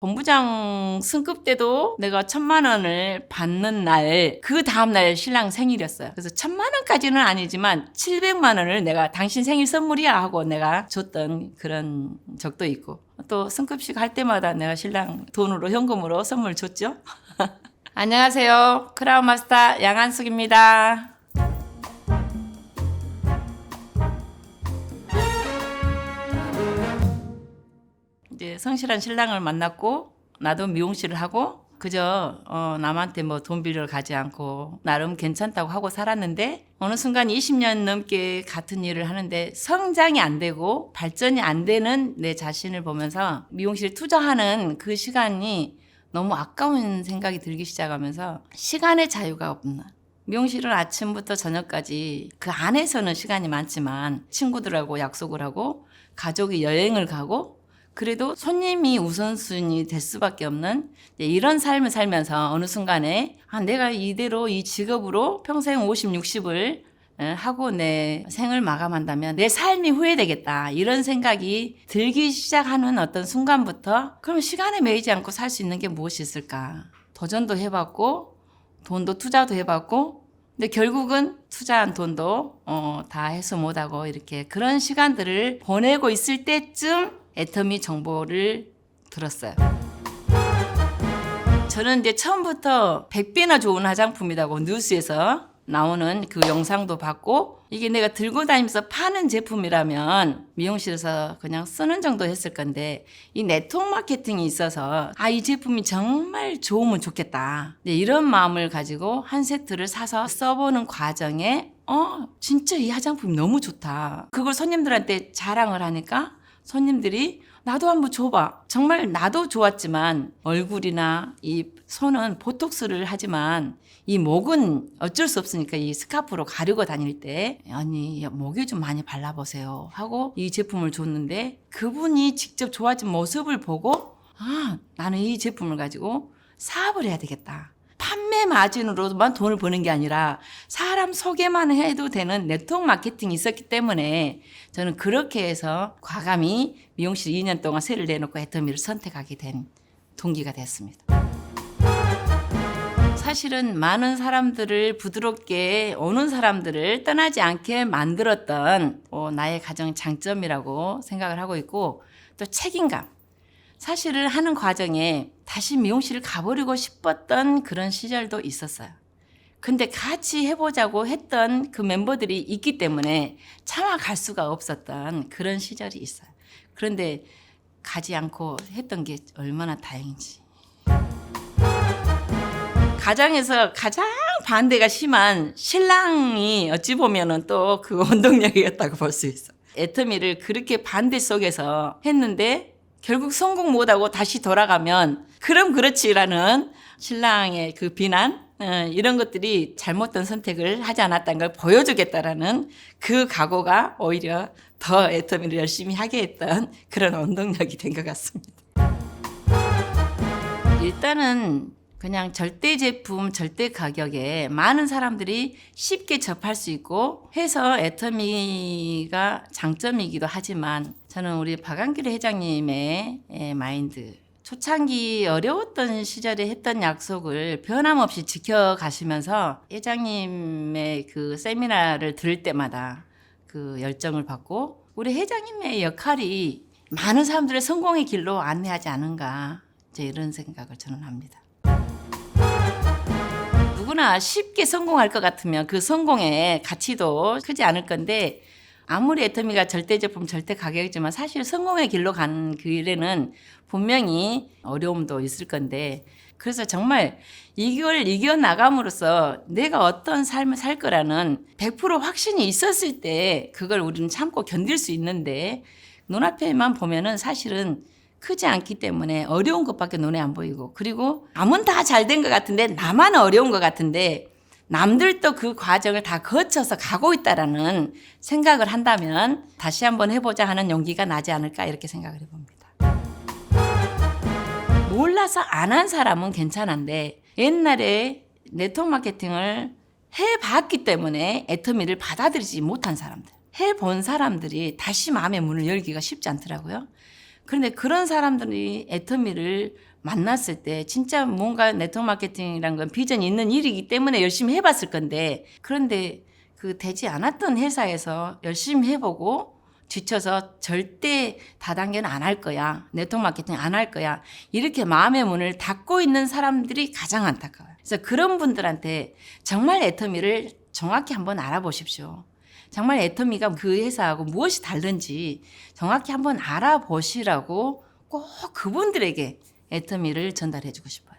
본부장 승급 때도 내가 1,000만 원을 받는 날, 그 다음날 신랑 생일이었어요. 그래서 1,000만 원까지는 아니지만 700만 원을 내가 당신 생일 선물이야 하고 내가 줬던 그런 적도 있고, 또 승급식 할 때마다 내가 신랑 돈으로, 현금으로 선물 줬죠. 안녕하세요. 크라운 마스터 양한숙입니다. 이제 성실한 신랑을 만났고, 나도 미용실을 하고, 그저 남한테 뭐 돈 빌려 가지 않고 나름 괜찮다고 하고 살았는데, 어느 순간 20년 넘게 같은 일을 하는데 성장이 안 되고 발전이 안 되는 내 자신을 보면서 미용실에 투자하는 그 시간이 너무 아까운 생각이 들기 시작하면서, 시간의 자유가 없나. 미용실은 아침부터 저녁까지 그 안에서는 시간이 많지만 친구들하고 약속을 하고 가족이 여행을 가고, 그래도 손님이 우선순위 될 수밖에 없는 이런 삶을 살면서 어느 순간에 내가 이대로 이 직업으로 평생 50, 60을 하고 내 생을 마감한다면 내 삶이 후회되겠다, 이런 생각이 들기 시작하는 어떤 순간부터, 그럼 시간에 매이지 않고 살 수 있는 게 무엇이 있을까. 도전도 해봤고 돈도 투자도 해봤고, 근데 결국은 투자한 돈도 다 해소 못하고 이렇게 그런 시간들을 보내고 있을 때쯤 애터미 정보를 들었어요. 저는 이제 처음부터 100배나 좋은 화장품이라고 뉴스에서 나오는 그 영상도 봤고, 이게 내가 들고 다니면서 파는 제품이라면 미용실에서 그냥 쓰는 정도 했을 건데, 이 네트워크 마케팅이 있어서 이 제품이 정말 좋으면 좋겠다, 이런 마음을 가지고 한 세트를 사서 써보는 과정에 진짜 이 화장품이 너무 좋다, 그걸 손님들한테 자랑을 하니까 손님들이 나도 한번 줘봐. 정말 나도 좋았지만 얼굴이나 이 손은 보톡스를 하지만 이 목은 어쩔 수 없으니까 이 스카프로 가르고 다닐 때, 아니 목에 좀 많이 발라보세요 하고 이 제품을 줬는데, 그분이 직접 좋아진 모습을 보고 나는 이 제품을 가지고 사업을 해야 되겠다. 판매 마진으로만 돈을 버는 게 아니라 사람 소개만 해도 되는 네트워크 마케팅이 있었기 때문에 저는 그렇게 해서 과감히 미용실 2년 동안 세를 내놓고 애터미를 선택하게 된 동기가 됐습니다. 사실은 많은 사람들을 부드럽게 오는 사람들을 떠나지 않게 만들었던 나의 가장 장점이라고 생각을 하고 있고, 또 책임감. 사실은 하는 과정에 다시 미용실을 가버리고 싶었던 그런 시절도 있었어요. 근데 같이 해보자고 했던 그 멤버들이 있기 때문에 차마 갈 수가 없었던 그런 시절이 있어요. 그런데 가지 않고 했던 게 얼마나 다행인지. 가장에서 가장 반대가 심한 신랑이 어찌 보면은 또 그 원동력이었다고 볼 수 있어. 애터미를 그렇게 반대 속에서 했는데 결국 성공 못하고 다시 돌아가면 그럼 그렇지라는 신랑의 그 비난, 이런 것들이 잘못된 선택을 하지 않았다는 걸 보여주겠다라는 그 각오가 오히려 더 애터미를 열심히 하게 했던 그런 원동력이 된 것 같습니다. 일단은 그냥 절대 제품, 절대 가격에 많은 사람들이 쉽게 접할 수 있고 해서 애터미가 장점이기도 하지만, 저는 우리 박한길 회장님의 마인드, 초창기 어려웠던 시절에 했던 약속을 변함없이 지켜가시면서 회장님의 그 세미나를 들을 때마다 그 열정을 받고, 우리 회장님의 역할이 많은 사람들의 성공의 길로 안내하지 않은가, 이제 이런 생각을 저는 합니다. 누구나 쉽게 성공할 것 같으면 그 성공의 가치도 크지 않을 건데, 아무리 애터미가 절대 제품, 절대 가격이지만 사실 성공의 길로 가는 길에는 분명히 어려움도 있을 건데, 그래서 정말 이걸 이겨나감으로써 내가 어떤 삶을 살 거라는 100% 확신이 있었을 때 그걸 우리는 참고 견딜 수 있는데, 눈앞에만 보면은 사실은 크지 않기 때문에 어려운 것밖에 눈에 안 보이고, 그리고 남은 다 잘 된 것 같은데 나만 어려운 것 같은데 남들도 그 과정을 다 거쳐서 가고 있다라는 생각을 한다면 다시 한번 해보자 하는 용기가 나지 않을까, 이렇게 생각을 해봅니다. 몰라서 안 한 사람은 괜찮은데, 옛날에 네트워크 마케팅을 해봤기 때문에 애터미를 받아들이지 못한 사람들, 해본 사람들이 다시 마음의 문을 열기가 쉽지 않더라고요. 그런데 그런 사람들이 애터미를 만났을 때 진짜 뭔가 네트워크 마케팅이란 건 비전이 있는 일이기 때문에 열심히 해봤을 건데, 그런데 그 되지 않았던 회사에서 열심히 해보고 지쳐서 절대 다단계는 안 할 거야, 네트워크 마케팅 안 할 거야, 이렇게 마음의 문을 닫고 있는 사람들이 가장 안타까워요. 그래서 그런 분들한테 정말 애터미를 정확히 한번 알아보십시오. 정말 애터미가 그 회사하고 무엇이 다른지 정확히 한번 알아보시라고 꼭 그분들에게 애터미를 전달해주고 싶어요.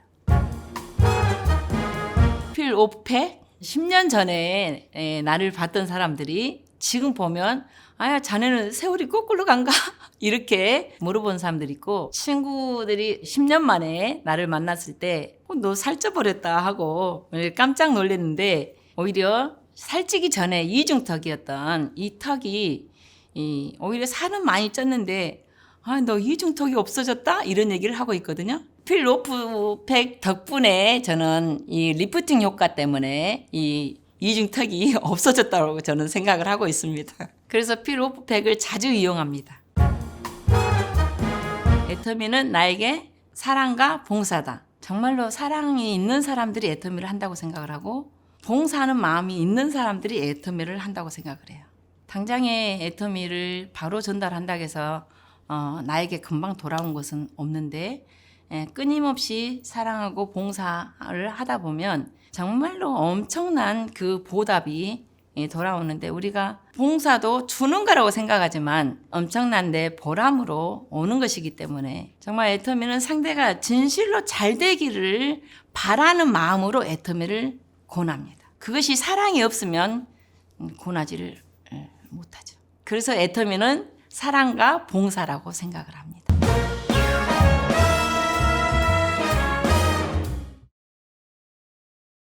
필 오펙 10년 전에 나를 봤던 사람들이 지금 보면 아야 자네는 세월이 거꾸로 간가? 이렇게 물어본 사람들이 있고, 친구들이 10년 만에 나를 만났을 때 너 살쪄버렸다 하고 깜짝 놀랐는데, 오히려 살찌기 전에 이중턱이었던 이 턱이 오히려 살은 많이 쪘는데 너 이중턱이 없어졌다? 이런 얘기를 하고 있거든요. 필 오펙 덕분에 저는 이 리프팅 효과 때문에 이 이중턱이 없어졌다고 저는 생각을 하고 있습니다. 그래서 필 오펙을 자주 이용합니다. 애터미는 나에게 사랑과 봉사다. 정말로 사랑이 있는 사람들이 애터미를 한다고 생각을 하고, 봉사하는 마음이 있는 사람들이 애터미를 한다고 생각을 해요. 당장에 애터미를 바로 전달한다고 해서 나에게 금방 돌아온 것은 없는데, 끊임없이 사랑하고 봉사를 하다 보면 정말로 엄청난 그 보답이 돌아오는데, 우리가 봉사도 주는 거라고 생각하지만 엄청난 내 보람으로 오는 것이기 때문에 정말 애터미는 상대가 진실로 잘 되기를 바라는 마음으로 애터미를 권합니다. 그것이 사랑이 없으면 권하지를 못하죠. 그래서 애터미는 사랑과 봉사라고 생각을 합니다.